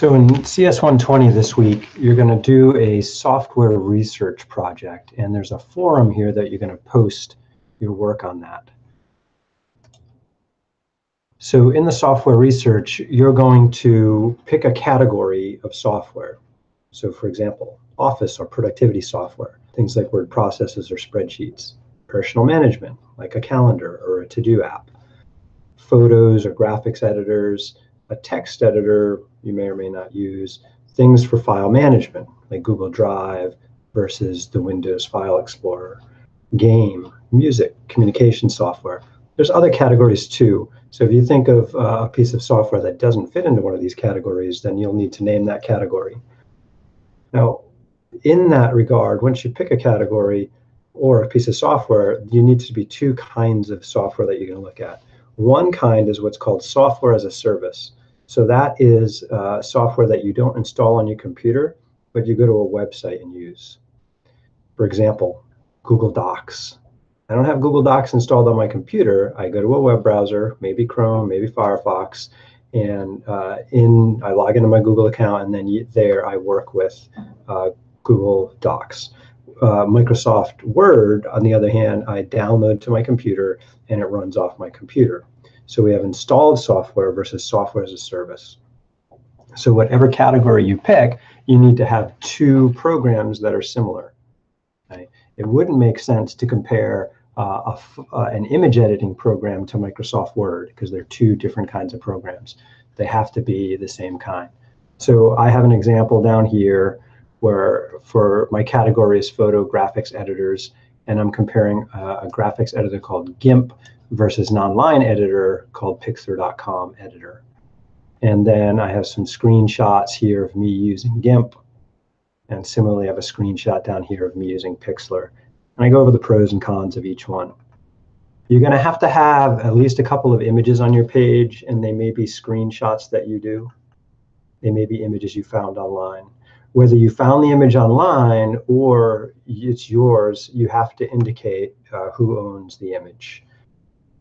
So in CS120 this week, you're going to do a software research project, and there's a forum here that you're going to post your work on that. So in the software research, you're going to pick a category of software. So for example, office or productivity software, things like word processors or spreadsheets, personal management, like a calendar or a to-do app, photos or graphics editors, a text editor you may or may not use, things for file management, like Google Drive versus the Windows File Explorer, game, music, communication software. There's other categories too. So if you think of a piece of software that doesn't fit into one of these categories, then you'll need to name that category. Now, in that regard, once you pick a category or a piece of software, you need to be two kinds of software that you're going to look at. One kind is what's called software as a service. So that is software that you don't install on your computer, but you go to a website and use. For example, Google Docs. I don't have Google Docs installed on my computer. I go to a web browser, maybe Chrome, maybe Firefox, and I log into my Google account, and then there I work with Google Docs. Microsoft Word, on the other hand, I download to my computer, and it runs off my computer. So we have installed software versus software as a service. So whatever category you pick, you need to have two programs that are similar. Right? It wouldn't make sense to compare an image editing program to Microsoft Word because they're two different kinds of programs. They have to be the same kind. So I have an example down here where for my category is photo graphics editors, and I'm comparing a graphics editor called GIMP versus non-line editor called Pixlr.com editor. And then I have some screenshots here of me using GIMP. And similarly, I have a screenshot down here of me using Pixlr. And I go over the pros and cons of each one. You're going to have at least a couple of images on your page, and they may be screenshots that you do. They may be images you found online. Whether you found the image online or it's yours, you have to indicate who owns the image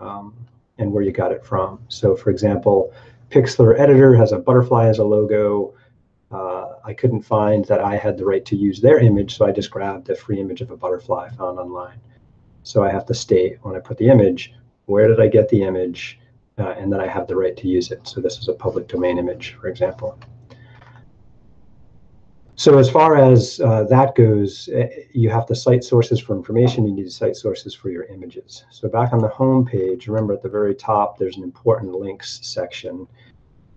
and where you got it from. So for example, Pixlr Editor has a butterfly as a logo. I couldn't find that I had the right to use their image, so I just grabbed a free image of a butterfly found online. So I have to state when I put the image, where did I get the image, and then I have the right to use it. So this is a public domain image, for example. So as far as that goes, you have to cite sources for information. You need to cite sources for your images. So back on the home page, remember at the very top, there's an important links section.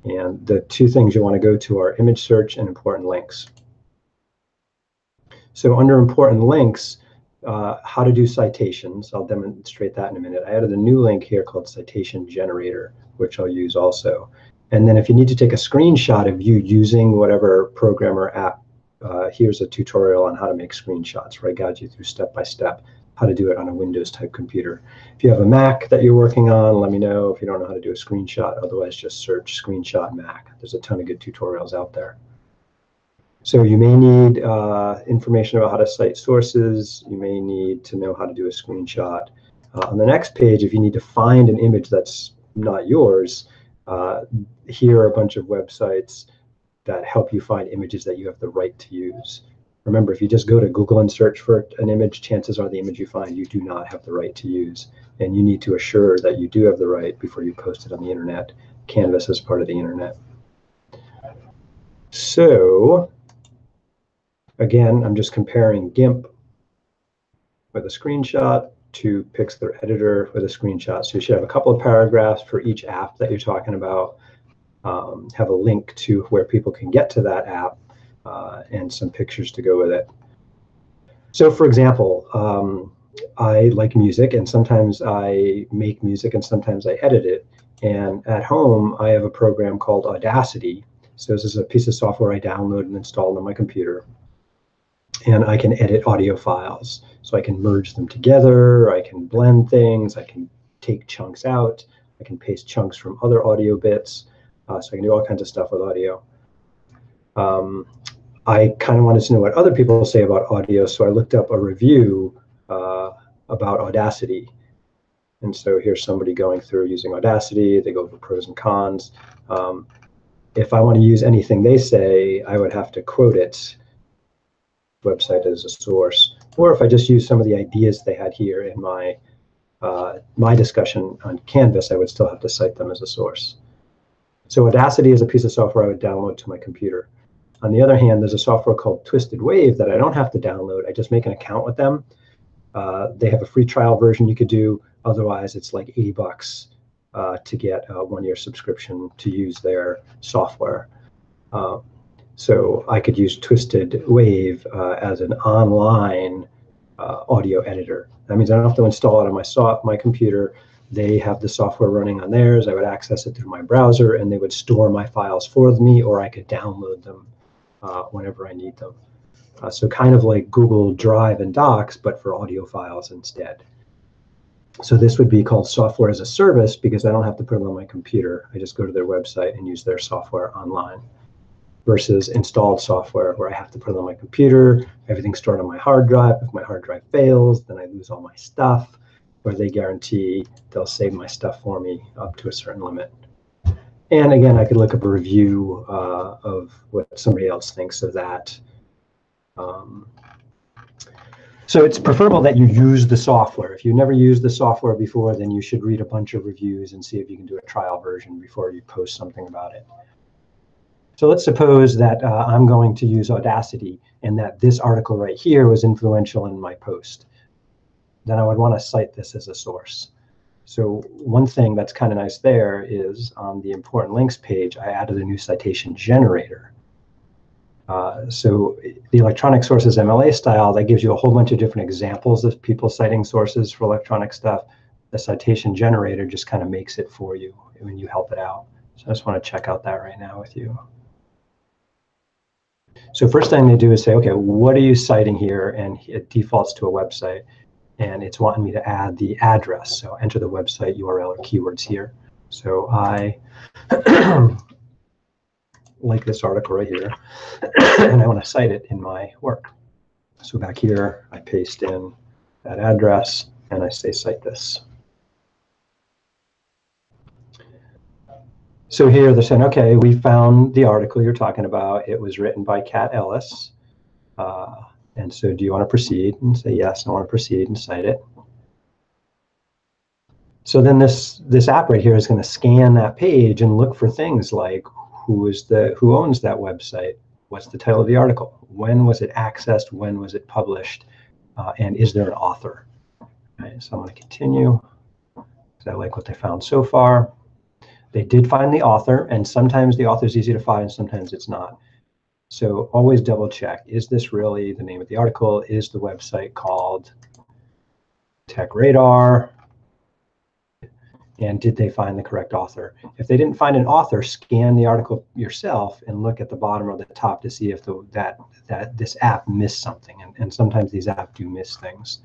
And the two things you want to go to are image search and important links. So under important links, how to do citations, I'll demonstrate that in a minute. I added a new link here called Citation Generator, which I'll use also. And then if you need to take a screenshot of you using whatever program or app, here's a tutorial on how to make screenshots where I guide you through step-by-step how to do it on a Windows-type computer. If you have a Mac that you're working on, let me know if you don't know how to do a screenshot. Otherwise, just search screenshot Mac. There's a ton of good tutorials out there. So you may need information about how to cite sources. You may need to know how to do a screenshot. On the next page, if you need to find an image that's not yours, here are a bunch of websites that help you find images that you have the right to use. Remember, if you just go to Google and search for an image, chances are the image you find you do not have the right to use. And you need to assure that you do have the right before you post it on the internet. Canvas is part of the internet. So, again, I'm just comparing GIMP with a screenshot to Pixlr Editor with a screenshot. So you should have a couple of paragraphs for each app that you're talking about. Have a link to where people can get to that app and some pictures to go with it. So for example, I like music, and sometimes I make music and sometimes I edit it. And at home, I have a program called Audacity. So this is a piece of software I download and install on my computer. And I can edit audio files. So I can merge them together, I can blend things, I can take chunks out, I can paste chunks from other audio bits. So I can do all kinds of stuff with audio. I kind of wanted to know what other people say about audio, so I looked up a review about Audacity. And so here's somebody going through using Audacity. They go over pros and cons. if I want to use anything they say, I would have to quote it, website as a source. Or if I just use some of the ideas they had here in my my discussion on Canvas, I would still have to cite them as a source. So Audacity is a piece of software I would download to my computer. On the other hand, there's a software called Twisted Wave that I don't have to download. I just make an account with them. They have a free trial version you could do. Otherwise, it's like $80 to get a 1-year subscription to use their software. So I could use Twisted Wave as an online audio editor. That means I don't have to install it on my computer. They have the software running on theirs. I would access it through my browser, and they would store my files for me, or I could download them whenever I need them. So kind of like Google Drive and Docs, but for audio files instead. So this would be called software as a service because I don't have to put it on my computer. I just go to their website and use their software online, versus installed software where I have to put it on my computer, everything's stored on my hard drive. If my hard drive fails, then I lose all my stuff, where they guarantee they'll save my stuff for me up to a certain limit. And again, I could look up a review of what somebody else thinks of that. So it's preferable that you use the software. If you've never used the software before, then you should read a bunch of reviews and see if you can do a trial version before you post something about it. So let's suppose that I'm going to use Audacity and that this article right here was influential in my post. Then I would want to cite this as a source. So one thing that's kind of nice there is on the important links page, I added a new citation generator. So the electronic sources MLA style, that gives you a whole bunch of different examples of people citing sources for electronic stuff. The citation generator just kind of makes it for you when you help it out. So I just want to check out that right now with you. So first thing they do is say, okay, what are you citing here? And it defaults to a website. And it's wanting me to add the address. So enter the website URL or keywords here. So I like this article right here, and I want to cite it in my work. So back here, I paste in that address, and I say cite this. So here they're saying, okay, we found the article you're talking about. It was written by Kat Ellis. And so do you want to proceed? And say, yes, I want to proceed and cite it. So then this app right here is going to scan that page and look for things like who owns that website? What's the title of the article? When was it accessed? When was it published? And is there an author? Right, so I'm going to continue because I like what they found so far. They did find the author, and sometimes the author is easy to find, sometimes it's not. So always double check. Is this really the name of the article? Is the website called Tech Radar? And did they find the correct author? If they didn't find an author, scan the article yourself and look at the bottom or the top to see if this app missed something. And sometimes these apps do miss things.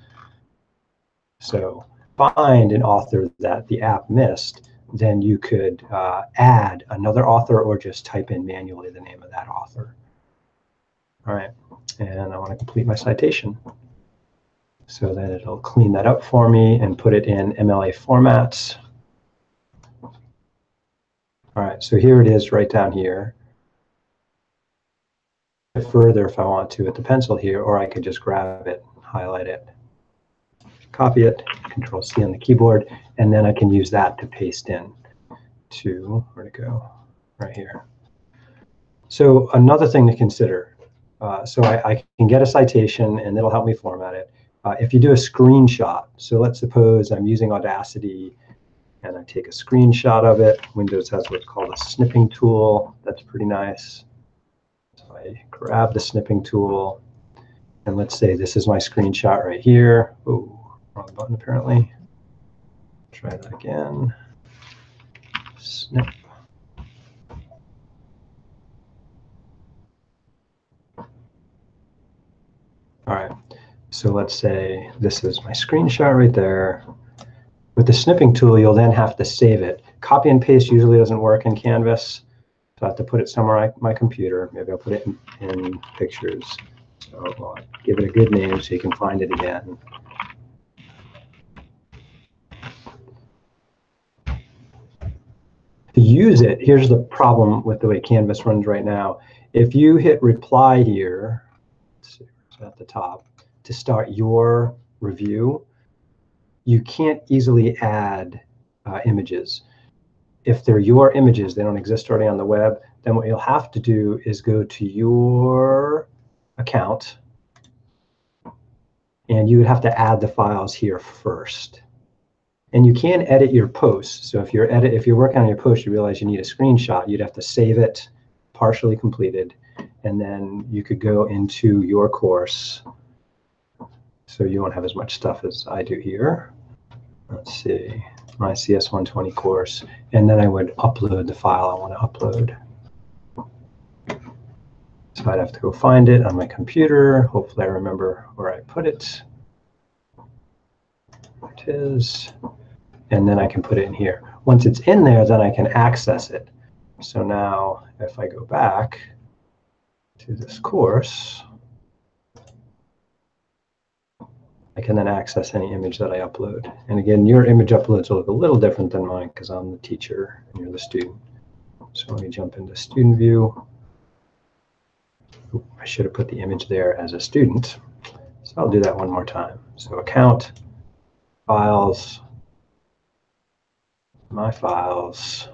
So find an author that the app missed, then you could add another author or just type in manually the name of that author. All right, and I want to complete my citation. So then it'll clean that up for me and put it in MLA formats. All right, so here it is right down here. Further if I want to with the pencil here, or I could just grab it, highlight it, copy it, Control-C on the keyboard, and then I can use that to paste in to, where'd it go? Right here. So another thing to consider, so I can get a citation and it'll help me format it. If you do a screenshot, so let's suppose I'm using Audacity and I take a screenshot of it. Windows has what's called a Snipping Tool. That's pretty nice. So I grab the Snipping Tool, and let's say this is my screenshot right here. Oh, wrong button apparently. Try that again. Snip. All right, so let's say this is my screenshot right there. With the snipping tool, you'll then have to save it. Copy and paste usually doesn't work in Canvas, so I have to put it somewhere on my computer. Maybe I'll put it in pictures. So I'll give it a good name so you can find it again. To use it, here's the problem with the way Canvas runs right now. If you hit reply here, let's see, it's at the top, to start your review, you can't easily add images. If they're your images, they don't exist already on the web, then what you'll have to do is go to your account, and you would have to add the files here first. And you can edit your posts. So if you're working on your post, you realize you need a screenshot, you'd have to save it partially completed, and then you could go into your course. So you won't have as much stuff as I do here. Let's see, my CS120 course, and then I would upload the file I want to upload. So I'd have to go find it on my computer. Hopefully I remember where I put it. There it is. And then I can put it in here. Once it's in there, then I can access it. So now if I go back to this course, I can then access any image that I upload. And again, your image uploads will look a little different than mine because I'm the teacher and you're the student. So let me jump into student view. Ooh, I should have put the image there as a student. So I'll do that one more time. So account, files, my files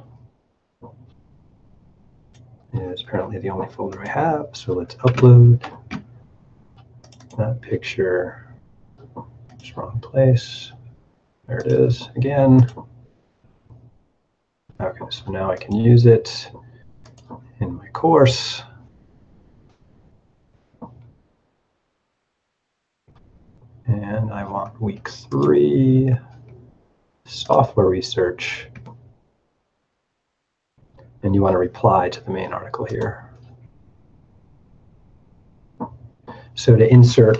is apparently the only folder I have. So let's upload that picture. It's wrong place. There it is again. Okay, so now I can use it in my course. And I want week 3 software research. And you want to reply to the main article here. So to insert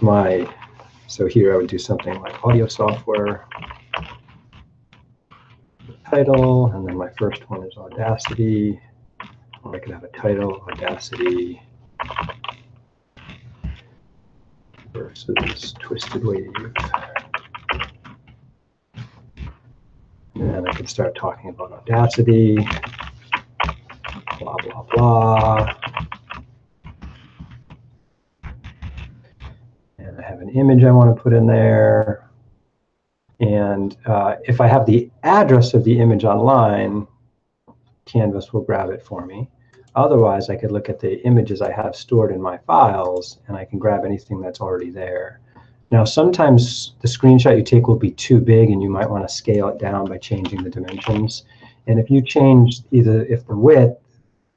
so here I would do something like audio software, title, and then my first one is Audacity. Or I could have a title, Audacity versus Twisted Wave. And then I could start talking about Audacity, blah, blah, blah. And I have an image I want to put in there. And if I have the address of the image online, Canvas will grab it for me. Otherwise, I could look at the images I have stored in my files, and I can grab anything that's already there. Now, sometimes the screenshot you take will be too big, and you might want to scale it down by changing the dimensions. And if you change if the width,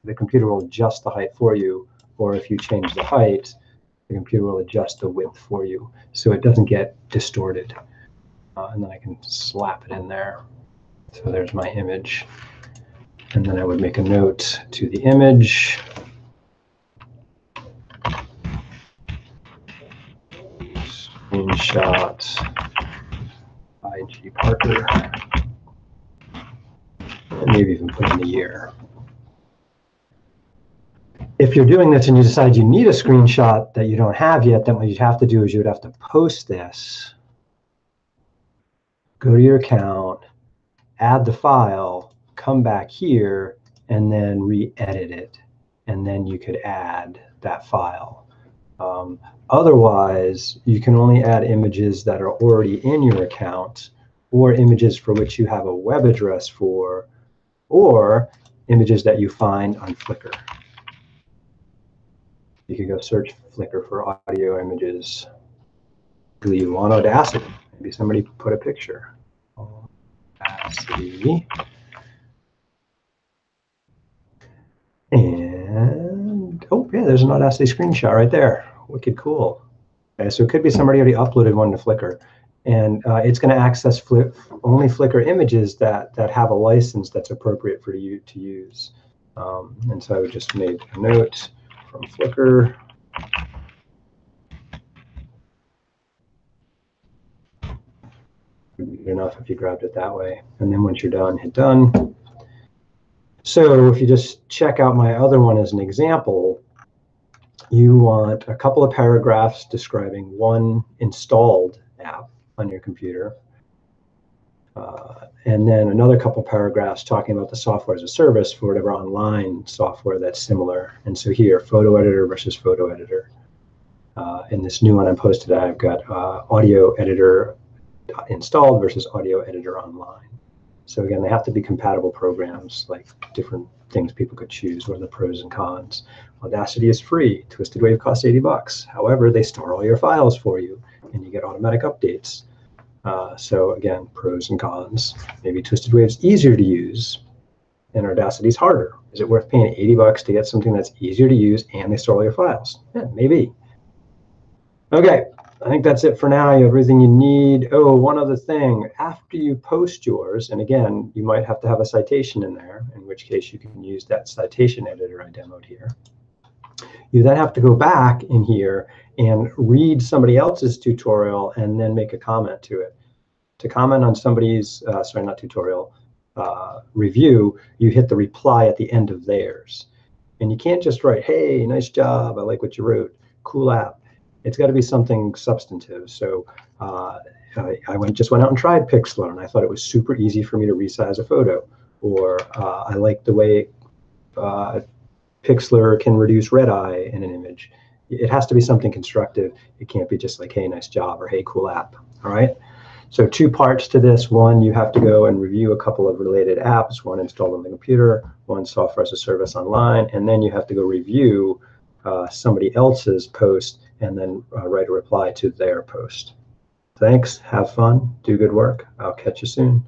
the computer will adjust the height for you, or if you change the height, the computer will adjust the width for you, so it doesn't get distorted. And then I can slap it in there. So there's my image. And then I would make a note to the image. Screenshot IG Parker. And maybe even put in the year. If you're doing this and you decide you need a screenshot that you don't have yet, then what you'd have to do is you would have to post this, go to your account, add the file, come back here, and then re-edit it. And then you could add that file. Otherwise, you can only add images that are already in your account, or images for which you have a web address for, or images that you find on Flickr. You could go search Flickr for audio images. Do you want Audacity? Maybe somebody put a picture. Audacity. And, oh yeah, there's an Audacity screenshot right there. Wicked cool. Okay, so it could be somebody already uploaded one to Flickr. And it's going to access only Flickr images that have a license that's appropriate for you to use. And so I would just make a note from Flickr. Good enough if you grabbed it that way. And then once you're done, hit done. So if you just check out my other one as an example, you want a couple of paragraphs describing one installed app on your computer. And then another couple paragraphs talking about the software as a service for whatever online software that's similar. And so here, photo editor versus photo editor. In this new one I posted, I've got audio editor installed versus audio editor online. So again, they have to be compatible programs, like different things people could choose. What are the pros and cons? Audacity is free. Twisted Wave costs $80. However, they store all your files for you, and you get automatic updates. So again, pros and cons. Maybe Twisted Wave's easier to use, and Audacity's harder. Is it worth paying $80 to get something that's easier to use and they store all your files? Yeah, maybe. Okay, I think that's it for now. You have everything you need. Oh, one other thing. After you post yours, and again, you might have to have a citation in there, in which case you can use that citation editor I demoed here. You then have to go back in here and read somebody else's tutorial and then make a comment to it. To comment on somebody's, review, you hit the reply at the end of theirs. And you can't just write, hey, nice job, I like what you wrote, cool app. It's got to be something substantive. So I just went out and tried Pixlr, and I thought it was super easy for me to resize a photo. Or I like the way Pixlr can reduce red eye in an image. It has to be something constructive. It can't be just like, hey, nice job, or hey, cool app. All right. So two parts to this. One, you have to go and review a couple of related apps, one installed on the computer, one software as a service online, and then you have to go review somebody else's post and then write a reply to their post. Thanks, have fun, do good work. I'll catch you soon.